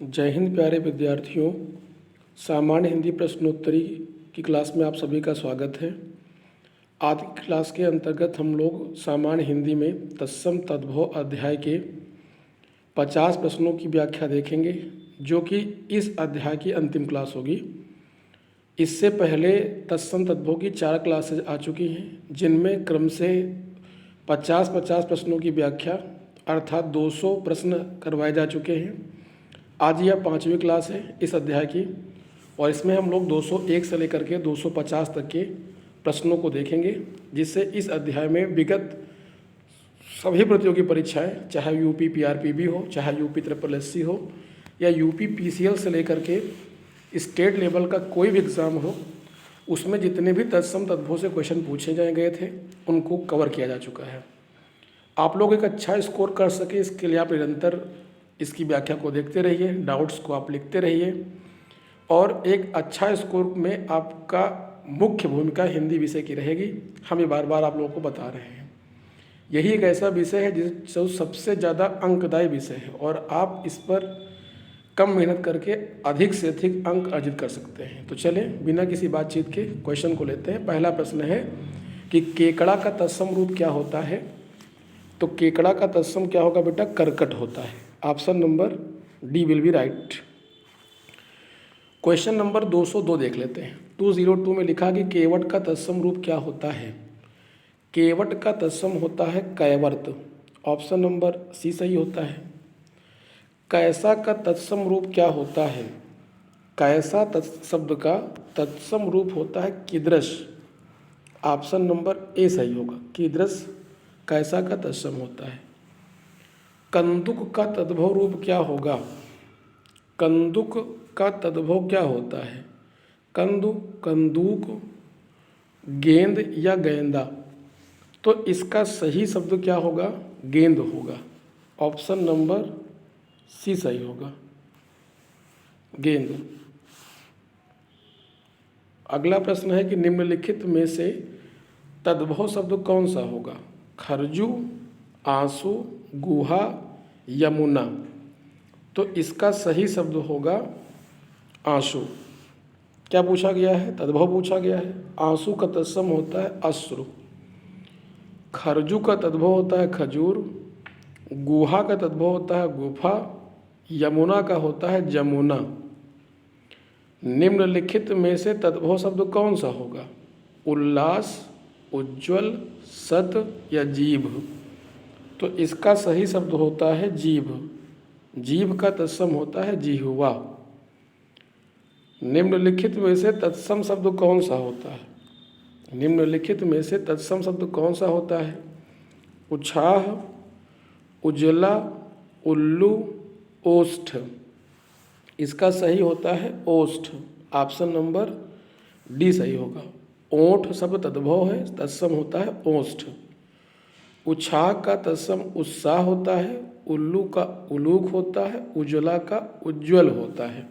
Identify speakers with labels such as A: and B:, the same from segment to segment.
A: जय हिंद प्यारे विद्यार्थियों। सामान्य हिंदी प्रश्नोत्तरी की क्लास में आप सभी का स्वागत है। आज की क्लास के अंतर्गत हम लोग सामान्य हिंदी में तत्सम तद्भव अध्याय के 50 प्रश्नों की व्याख्या देखेंगे, जो कि इस अध्याय की अंतिम क्लास होगी। इससे पहले तत्सम तद्भव की 4 क्लासेज आ चुकी हैं, जिनमें क्रम से 50-50 प्रश्नों की व्याख्या अर्थात 200 प्रश्न करवाए जा चुके हैं। आज यह 5वीं क्लास है इस अध्याय की, और इसमें हम लोग 201 से लेकर के 250 तक के प्रश्नों को देखेंगे, जिससे इस अध्याय में विगत सभी प्रतियोगी परीक्षाएं, चाहे यूपी पीआरपीबी हो, चाहे यूपी SSSC हो, या यूपी पीसीएल से लेकर के स्टेट लेवल का कोई भी एग्ज़ाम हो, उसमें जितने भी तत्सम तद्भव से क्वेश्चन पूछे गए थे उनको कवर किया जा चुका है। आप लोग एक अच्छा स्कोर कर सके, इसके लिए आप निरंतर इसकी व्याख्या को देखते रहिए, डाउट्स को आप लिखते रहिए, और एक अच्छा स्कोर में आपका मुख्य भूमिका हिंदी विषय की रहेगी। हम ये बार बार आप लोगों को बता रहे हैं। यही एक ऐसा विषय है जो सबसे ज़्यादा अंकदायी विषय है, और आप इस पर कम मेहनत करके अधिक से अधिक अंक अर्जित कर सकते हैं। तो चलें बिना किसी बातचीत के क्वेश्चन को लेते हैं। पहला प्रश्न है कि केकड़ा का तत्सम रूप क्या होता है। तो केकड़ा का तत्सम क्या होगा बेटा? करकट होता है। Option number D will be right. Question number 202 देख लेते हैं। 202 में लिखा कि केवट का तत्सम रूप क्या होता है। केवट का तत्सम होता है कैवर्त। ऑप्शन नंबर सी सही होता है। कैसा का तत्सम रूप क्या होता है। कैसा शब्द का तत्सम रूप होता है कीदृश। ऑप्शन नंबर ए सही होगा। कीदृश कैसा का तत्सम होता है। कंदुक का तद्भव रूप क्या होगा। कंदुक का तद्भव क्या होता है। कंदूक, गेंद या गेंदा। तो इसका सही शब्द क्या होगा? गेंद होगा। ऑप्शन नंबर सी सही होगा, गेंद। अगला प्रश्न है कि निम्नलिखित में से तद्भव शब्द कौन सा होगा। खरजू, आंसू, गुहा, यमुना। तो इसका सही शब्द होगा आंसू। क्या पूछा गया है? तद्भव पूछा गया है। आंसू का तत्सम होता है अश्रु। खरजू का तद्भव होता है खजूर। गुहा का तद्भव होता है गुफा। यमुना का होता है जमुना। निम्नलिखित में से तद्भव शब्द कौन सा होगा। उल्लास, उज्ज्वल, सत या जीभ। तो इसका सही शब्द होता है जीभ। जीभ का तत्सम होता है जिह्वा। निम्नलिखित में से तत्सम शब्द कौन सा होता है। निम्नलिखित में से तत्सम शब्द कौन सा होता है। उत्साह, उजला, उल्लू, ओष्ठ। इसका सही होता है ओष्ठ। ऑप्शन नंबर डी सही होगा। ओठ शब्द तद्भव है, तत्सम होता है ओष्ठ। उत्साह का तत्सम उत्साह होता है। उल्लू का उलूक होता है। उज्ज्वला का उज्ज्वल होता है।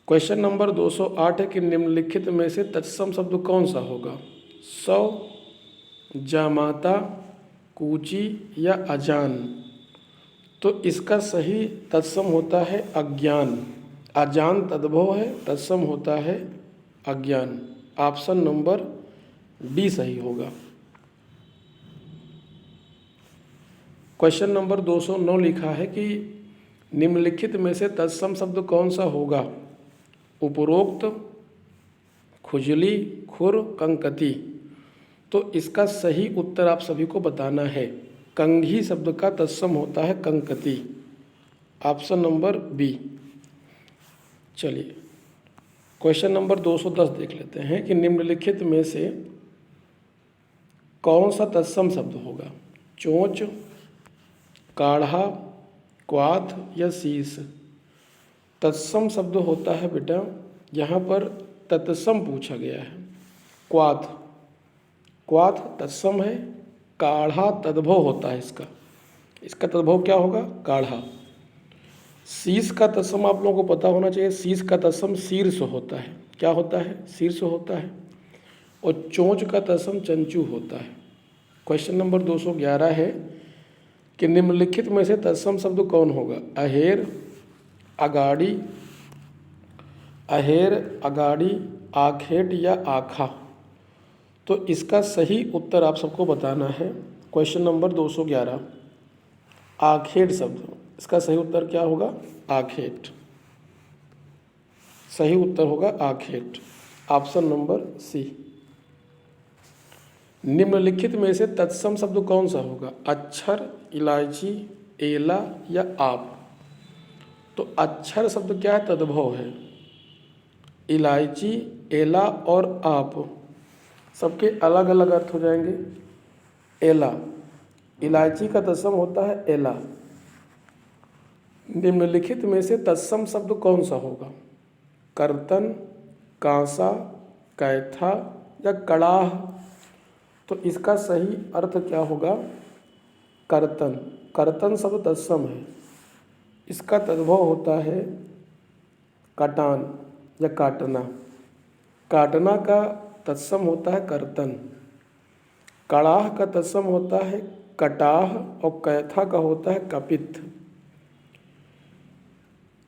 A: क्वेश्चन नंबर 208 है कि निम्नलिखित में से तत्सम शब्द कौन सा होगा। सौ, जामाता, कूची या अजान। तो इसका सही तत्सम होता है अज्ञान। अजान तद्भव है, तत्सम होता है अज्ञान। ऑप्शन नंबर डी सही होगा। क्वेश्चन नंबर 209 लिखा है कि निम्नलिखित में से तत्सम शब्द कौन सा होगा। उपरोक्त, खुजली, खुर, कंकती। तो इसका सही उत्तर आप सभी को बताना है। कंघी शब्द का तत्सम होता है कंकती। Option number B. चलिए क्वेश्चन नंबर 210 देख लेते हैं कि निम्नलिखित में से कौन सा तत्सम शब्द होगा। चोंच, काढ़ा, क्वाथ या शीश। तत्सम शब्द होता है बेटा, यहाँ पर तत्सम पूछा गया है। क्वाथ, क्वाथ तत्सम है। काढ़ा तद्भव होता है इसका तद्भव क्या होगा? काढ़ा। शीश का तत्सम आप लोगों को पता होना चाहिए। शीश का तत्सम शीर्ष होता है। क्या होता है? शीर्ष होता है। और चोंच का तत्सम चंचू होता है। क्वेश्चन नंबर 211 है कि निम्नलिखित में से तत्सम शब्द कौन होगा। अहेर, अगाड़ी, अहेर, अगाड़ी, आखेट या आखा। तो इसका सही उत्तर आप सबको बताना है। क्वेश्चन नंबर 211, आखेट शब्द, इसका सही उत्तर क्या होगा? आखेट। सही उत्तर होगा आखेट, ऑप्शन नंबर सी। निम्नलिखित में से तत्सम शब्द कौन सा होगा? अक्षर, इलायची, एला या आप। तो अक्षर शब्द क्या है? तद्भव है। इलायची, एला और आप सबके अलग अलग अर्थ हो जाएंगे। एला, इलायची का तत्सम होता है एला। निम्नलिखित में से तत्सम शब्द कौन सा होगा? कर्तन, कांसा, कैथा या कड़ाह। तो इसका सही अर्थ क्या होगा? कर्तन। कर्तन शब्द तत्सम है। इसका तद्भव होता है कटान या काटना। काटना का तत्सम होता है कर्तन। कड़ाह का तत्सम होता है कटाह और कैथा का होता है कपित।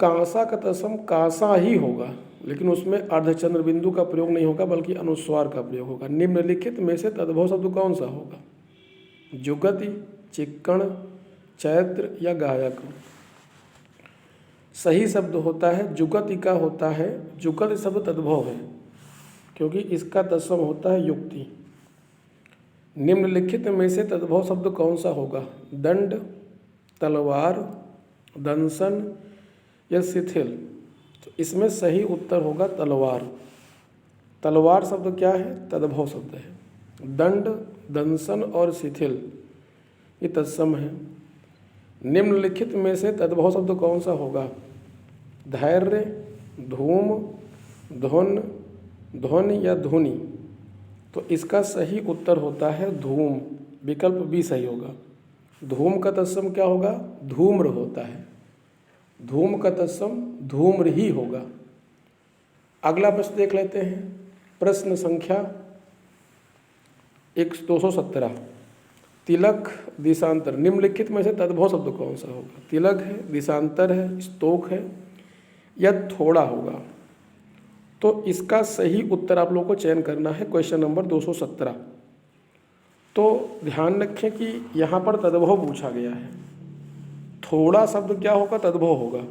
A: कांसा का तत्सम कांसा ही होगा, लेकिन उसमें अर्धचंद्र बिंदु का प्रयोग नहीं होगा बल्कि अनुस्वार का प्रयोग होगा। निम्नलिखित में से तद्भव शब्द कौन सा होगा? जुगति, चिक्कण, चैत्र या गायक। सही शब्द होता है जुगति का होता है। जुगत शब्द तद्भव है क्योंकि इसका तत्सम होता है युक्ति। निम्नलिखित में से तद्भव शब्द कौन सा होगा? दंड, तलवार, दंसन या शिथिल। तो इसमें सही उत्तर होगा तलवार। तलवार शब्द क्या है? तद्भव शब्द है। दंड, दंसन और शिथिल ये तत्सम है। निम्नलिखित में से तद्भव शब्द कौन सा होगा? धैर्य, धूम, धुन, ध्वन या धुनि। तो इसका सही उत्तर होता है धूम। विकल्प बी सही होगा। धूम का तत्सम क्या होगा? धूम्र होता है। धूम का तत्सम धूम्र ही होगा। अगला प्रश्न देख लेते हैं। प्रश्न संख्या 217, तिलक, दिशांतर। निम्नलिखित में से तद्भव शब्द कौन सा होगा? तिलक है, दिशांतर है, स्तोक है या थोड़ा होगा। तो इसका सही उत्तर आप लोगों को चयन करना है। Question number 217। तो ध्यान रखें कि यहाँ पर तद्भव पूछा गया है। थोड़ा शब्द क्या होगा? तद्भव होगा।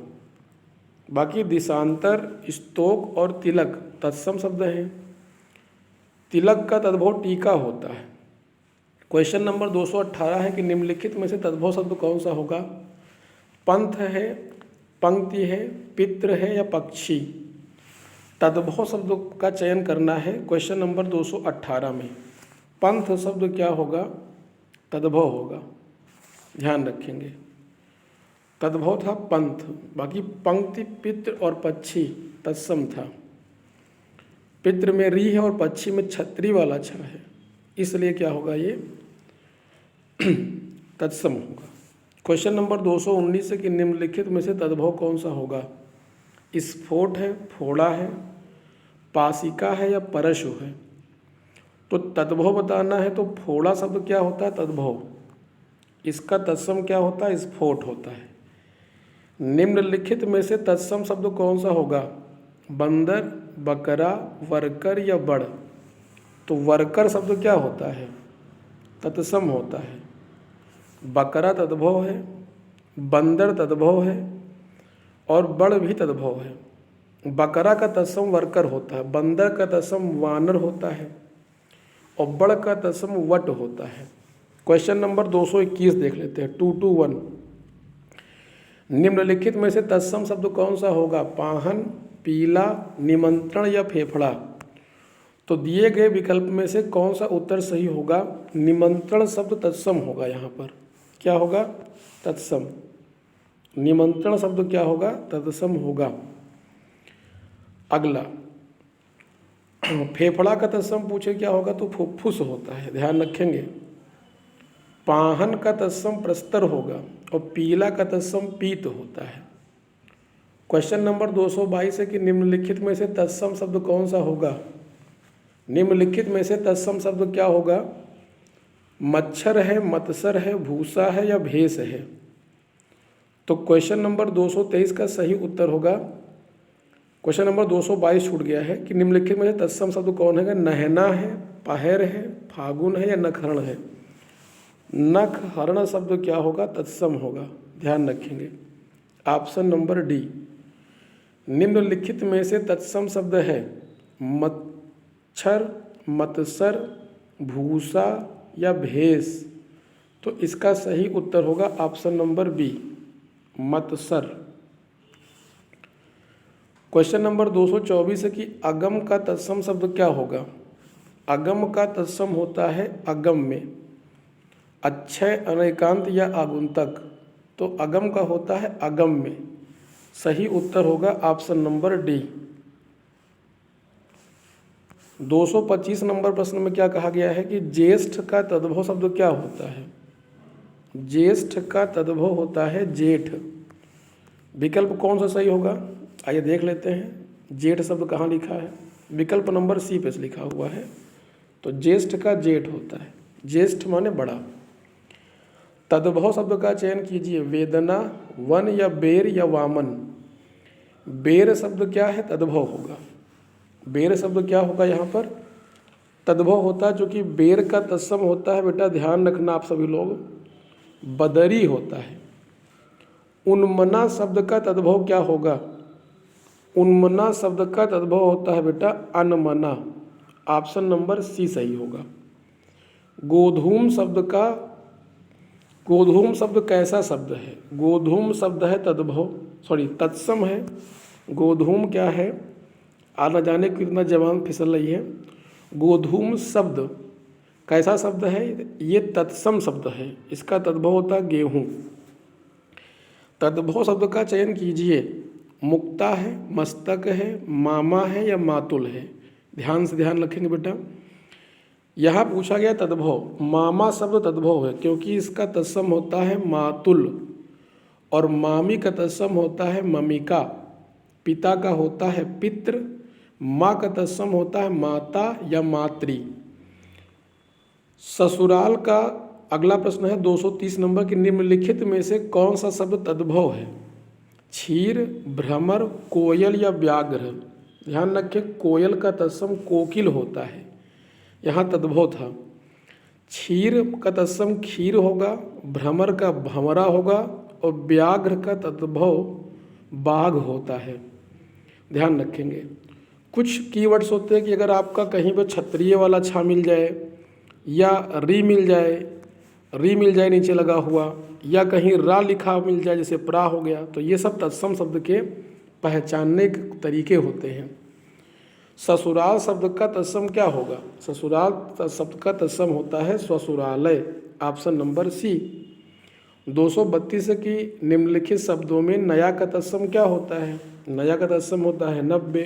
A: बाकी दिशांतर, स्तोक और तिलक तत्सम शब्द हैं। तिलक का तद्भव टीका होता है। क्वेश्चन नंबर 218 है कि निम्नलिखित में से तद्भव शब्द कौन सा होगा? पंथ है, पंक्ति है, पितृ है या पक्षी। तद्भव शब्द का चयन करना है क्वेश्चन नंबर 218 में। पंथ शब्द क्या होगा? तद्भव होगा। ध्यान रखेंगे, तद्भव था पंथ। बाकी पंक्ति, पितृ और पक्षी तत्सम था। पितृ में री है और पक्षी में छतरी वाला छ है, इसलिए क्या होगा? ये तत्सम होगा। क्वेश्चन नंबर 219 है कि निम्नलिखित में से तद्भव कौन सा होगा? स्फोट है, फोड़ा है, पासिका है या परशु है। तो तद्भव बताना है तो फोड़ा शब्द क्या होता है? तद्भव। इसका तत्सम क्या होता है? स्फोट होता है। निम्नलिखित में से तत्सम शब्द कौन सा होगा? बंदर, बकरा, वर्कर या बड़। तो वर्कर शब्द क्या होता है? तत्सम होता है। बकरा तद्भव है, बंदर तद्भव है और बड़ भी तद्भव है। बकरा का तत्सम वर्कर होता है, बंदर का तत्सम वानर होता है और बड़ का तत्सम वट होता है। क्वेश्चन नंबर 221 देख लेते हैं। 221, निम्नलिखित में से तत्सम शब्द कौन सा होगा? पाहन, पीला, निमंत्रण या फेफड़ा। तो दिए गए विकल्प में से कौन सा उत्तर सही होगा? निमंत्रण शब्द तत्सम होगा। यहाँ पर क्या होगा? तत्सम। निमंत्रण शब्द क्या होगा? तत्सम होगा। अगला, फेफड़ा का तत्सम पूछे क्या होगा? तो फुफ्फुस होता है। ध्यान रखेंगे। पाहन का तत्सम प्रस्तर होगा और पीला का तत्सम पीत होता है। क्वेश्चन नंबर 222 है कि निम्नलिखित में से तत्सम शब्द कौन सा होगा? निम्नलिखित में से तत्सम शब्द क्या होगा? मच्छर है, मत्सर है, भूसा है या भेष है। तो क्वेश्चन नंबर 223 का सही उत्तर होगा, क्वेश्चन नंबर 222 छूट गया है कि निम्नलिखित में से तत्सम शब्द कौन है? नहना है, पहर है, फागुन है या नखहरण है? नखहरण शब्द क्या होगा? तत्सम होगा, ध्यान रखेंगे। Option number D. निम्नलिखित में से तत्सम शब्द है मच्छर, मत्सर, भूसा या भेष? तो इसका सही उत्तर होगा ऑप्शन नंबर बी, मत्सर। क्वेश्चन नंबर 224 है कि अगम का तत्सम शब्द क्या होगा? अगम का तत्सम होता है अगम में, अक्षय, अनेकांत या आगुंतक। तो अगम का होता है अगम में, सही उत्तर होगा ऑप्शन नंबर डी। 225 नंबर प्रश्न में क्या कहा गया है कि ज्येष्ठ का तद्भव शब्द क्या होता है? ज्येष्ठ का तद्भव होता है जेठ। विकल्प कौन सा सही होगा? आइए देख लेते हैं। जेठ शब्द कहाँ लिखा है? विकल्प नंबर सी पे लिखा हुआ है। तो ज्येष्ठ का जेठ होता है, ज्येष्ठ माने बड़ा। तद्भव शब्द का चयन कीजिए, वेदना, वन या बेर या वामन। बेर शब्द क्या है? तद्भव होगा। बेर शब्द क्या होगा? यहाँ पर तद्भव होता है, जो कि बेर का तत्सम होता है बेटा, ध्यान रखना आप सभी लोग, बदरी होता है। उन्मना शब्द का तद्भव क्या होगा? उन्मना शब्द का तद्भव होता है बेटा अनमना। ऑप्शन नंबर सी सही होगा। गोधूम शब्द कैसा शब्द है? गोधूम शब्द है तत्सम है। गोधूम क्या है? न जाने कितना जवान फिसल रही है। गोधूम शब्द कैसा शब्द है? ये तत्सम शब्द है, इसका तद्भव होता है गेहूँ। तद्भव शब्द का चयन कीजिए, मुक्ता है, मस्तक है, मामा है या मातुल है? ध्यान से ध्यान रखेंगे बेटा। यहाँ पूछा गया तद्भव, मामा शब्द तद्भव है क्योंकि इसका तत्सम होता है मातुल, और मामी का तत्सम होता है ममिका। पिता का होता है पितृ, माँ का तत्सम होता है माता या मातृ। ससुराल का अगला प्रश्न है 230 नंबर की, निम्नलिखित में से कौन सा शब्द तद्भव है? क्षीर, भ्रमर, कोयल या व्याघ्र? ध्यान रखें, कोयल का तत्सम कोकिल होता है, यहाँ तद्भव था। क्षीर का तत्सम खीर होगा, भ्रमर का भंवरा होगा, और व्याघ्र का तद्भव बाघ होता है। ध्यान रखेंगे। कुछ कीवर्ड्स होते हैं कि अगर आपका कहीं पर क्षत्रिय वाला छा मिल जाए, या री मिल जाए नीचे लगा हुआ, या कहीं रा लिखा मिल जाए जैसे प्रा हो गया, तो ये सब तत्सम शब्द के पहचानने के तरीके होते हैं। ससुराल शब्द का तत्सम क्या होगा? ससुराल शब्द का तत्सम होता है ससुरालय। Option number C. 232 की निम्नलिखित शब्दों में नया का तत्सम क्या होता है? नया का तत्सम होता है 90।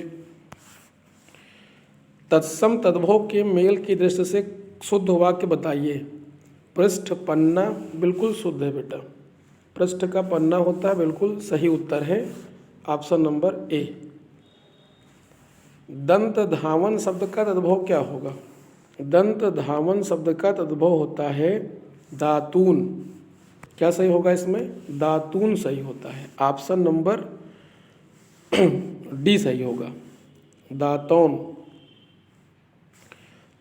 A: तत्सम तद्भव के मेल की दृष्टि से शुद्ध वाक्य बताइए। पृष्ठ, पन्ना, बिल्कुल शुद्ध है बेटा। पृष्ठ का पन्ना होता है, बिल्कुल सही उत्तर है ऑप्शन नंबर ए। दंत धावन शब्द का तद्भव क्या होगा? दंत धावन शब्द का तद्भव होता है दातून। क्या सही होगा इसमें? दातून सही होता है। ऑप्शन नंबर डी सही होगा, दातौन।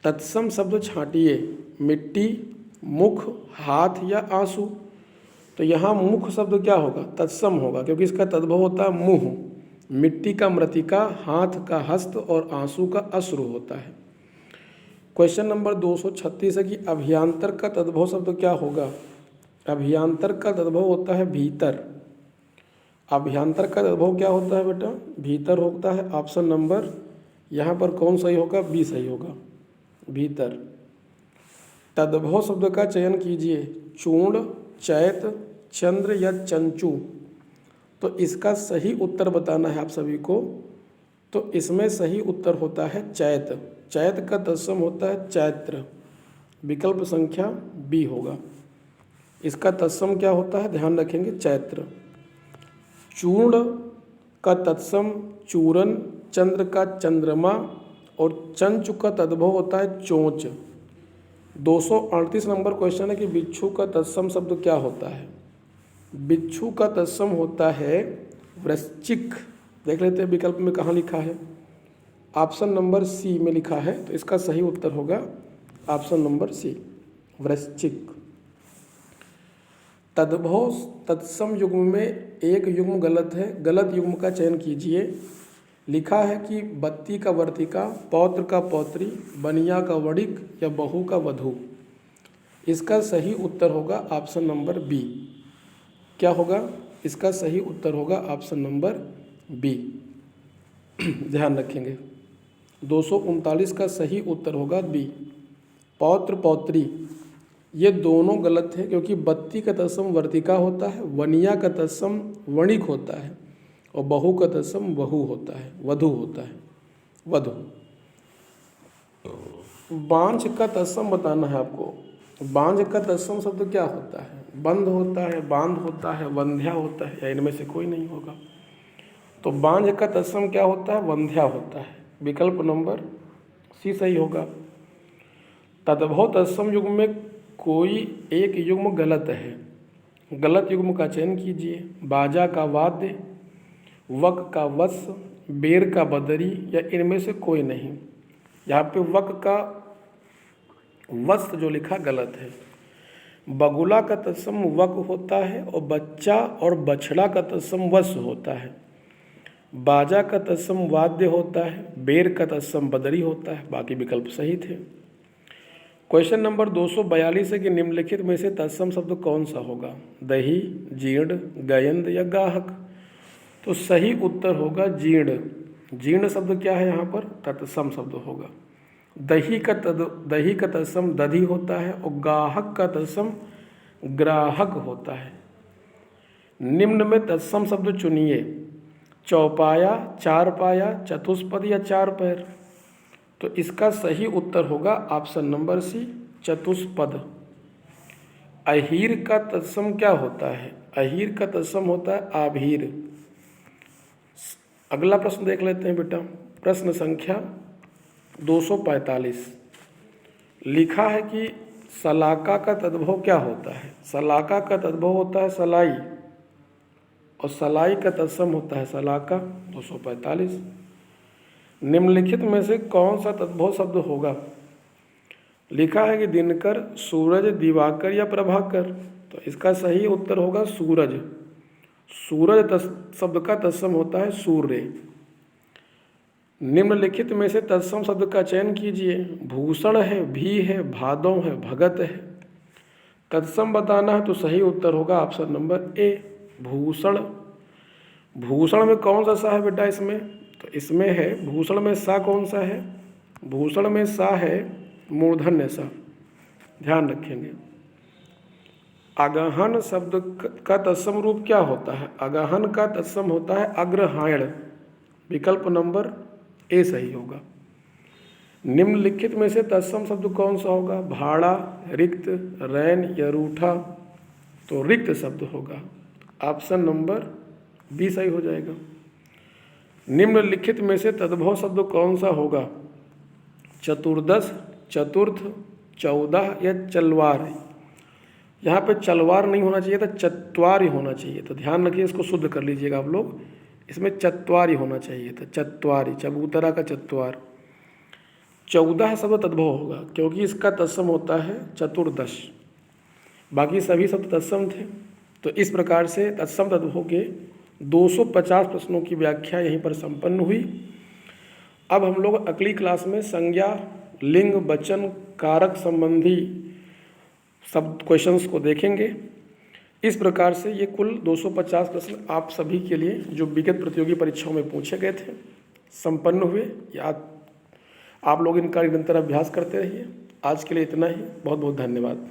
A: तत्सम शब्द छांटिए, मिट्टी, मुख, हाथ या आंसू? तो यहाँ मुख शब्द क्या होगा? तत्सम होगा क्योंकि इसका तद्भव होता है मुँह। मिट्टी का मृतिका, हाथ का हस्त और आंसू का अश्रु होता है। क्वेश्चन नंबर 236 है कि अभियांतर का तद्भव शब्द क्या होगा? अभियांतर का तद्भव होता है भीतर। अभियांतर का तद्भव क्या होता है बेटा? भीतर होता है। ऑप्शन नंबर यहाँ पर कौन सही होगा? बी सही होगा, भीतर। तद्भव शब्द का चयन कीजिए, चूर्ण, चैत, चंद्र या चंचू? तो इसका सही उत्तर बताना है आप सभी को। तो इसमें सही उत्तर होता है चैत। चैत का तत्सम होता है चैत्र। विकल्प संख्या बी होगा। इसका तत्सम क्या होता है? ध्यान रखेंगे, चैत्र। चूर्ण का तत्सम चूरन, चंद्र का चंद्रमा, और चंचु का तद्भव होता है चोंच। 238 नंबर क्वेश्चन है कि बिच्छू का तत्सम शब्द क्या होता है? बिच्छू का तत्सम होता है वृश्चिक। देख लेते हैं विकल्प में कहाँ लिखा है। ऑप्शन नंबर सी में लिखा है, तो इसका सही उत्तर होगा ऑप्शन नंबर सी, वृश्चिक। तद्भव तत्सम युग्म में एक युग्म गलत है, गलत युग्म का चयन कीजिए। लिखा है कि बत्ती का वर्तिका, पौत्र का पौत्री, बनिया का वणिक या बहू का वधू। इसका सही उत्तर होगा ऑप्शन नंबर बी। क्या होगा? इसका सही उत्तर होगा ऑप्शन नंबर बी। ध्यान रखेंगे 239 का सही उत्तर होगा बी, पौत्र पौत्री। ये दोनों गलत है क्योंकि बत्ती का तत्सम वर्तिका होता है, वनिया का तत्सम वणिक होता है और बहू का तत्सम वहू होता है, वधू होता है, वधू। बांझ का तत्सम बताना है आपको। बांझ का तत्सम शब्द क्या होता है? बंध होता है, बांध होता है, वंध्या होता है, या इनमें से कोई नहीं होगा। तो बांझ का तत्सम क्या होता है? वंध्या होता है। विकल्प नंबर सी सही होगा। तद्भव तत्सम युग्म में कोई एक युग्म गलत है। गलत युग्म का चयन कीजिए। बाजा का वाद्य, वक का वत्स, बेर का बदरी, या इनमें से कोई नहीं। यहाँ पे वक का वत्स जो लिखा गलत है। बगुला का तत्सम वक होता है और बच्चा और बछड़ा का तत्सम वत्स होता है। बाजा का तत्सम वाद्य होता है, बेर का तत्सम बदरी होता है। बाकी विकल्प सही थे। क्वेश्चन नंबर 242 है कि निम्नलिखित में से तत्सम शब्द कौन सा होगा? दही, जीर्ण, गयंद या गाहक। तो सही उत्तर होगा जीर्ण। जीर्ण शब्द क्या है? यहाँ पर तत्सम शब्द होगा। दही का तत्सम दधि होता है और गाहक का तत्सम ग्राहक होता है। निम्न में तत्सम शब्द चुनिए। चौपाया, चारपाया, चतुष्पद या चार पैर। तो इसका सही उत्तर होगा ऑप्शन नंबर सी, चतुष्पद। अहीर का तत्सम क्या होता है? अहीर का तत्सम होता है आभीर। अगला प्रश्न देख लेते हैं बेटा। प्रश्न संख्या 245 लिखा है कि सलाका का तद्भव क्या होता है? सलाका का तद्भव होता है सलाई और सलाई का तत्सम होता है सलाका। 245 निम्नलिखित में से कौन सा तद्भव शब्द होगा? लिखा है कि दिनकर, सूरज, दिवाकर या प्रभाकर। तो इसका सही उत्तर होगा सूरज। सूरज शब्द का तत्सम होता है सूर्य। निम्नलिखित में से तत्सम शब्द का चयन कीजिए। भूषण है, भी है, भादों है, भगत है। तत्सम बताना है तो सही उत्तर होगा option number A, Bhushan. Bhushan में कौन सा सा है बेटा इसमें? तो इसमें है भूषण में सा कौन सा है? भूषण में सा है मूर्धन्य सा। ध्यान रखेंगे। अगहन शब्द का तत्सम रूप क्या होता है? अगहन का तत्सम होता है अग्रहायण। विकल्प नंबर ए सही होगा। निम्नलिखित में से तत्सम शब्द कौन सा होगा? भाड़ा, रिक्त, रैन या रूठा। तो रिक्त शब्द होगा। ऑप्शन नंबर बी सही हो जाएगा। निम्नलिखित में से तद्भव शब्द कौन सा होगा? चतुर्दश, चतुर्थ, 14 या चलवार। यहाँ पे चलवार नहीं होना चाहिए था, चत्वार ही होना चाहिए। तो ध्यान रखिए, इसको शुद्ध कर लीजिएगा आप लोग। इसमें चत्वार ही होना चाहिए था, चत्वारी, चबूतरा का चत्वार। 14 शब्द तद्भव होगा क्योंकि इसका तत्सम होता है चतुर्दश। बाकी सभी शब्द तत्सम थे। तो इस प्रकार से तत्सम तद्भव के 250 प्रश्नों की व्याख्या यहीं पर संपन्न हुई। अब हम लोग अगली क्लास में संज्ञा, लिंग, वचन, कारक संबंधी सब क्वेश्चंस को देखेंगे। इस प्रकार से ये कुल 250 प्रश्न आप सभी के लिए जो विगत प्रतियोगी परीक्षाओं में पूछे गए थे संपन्न हुए। याद आप लोग इनका निरंतर अभ्यास करते रहिए। आज के लिए इतना ही। बहुत बहुत धन्यवाद।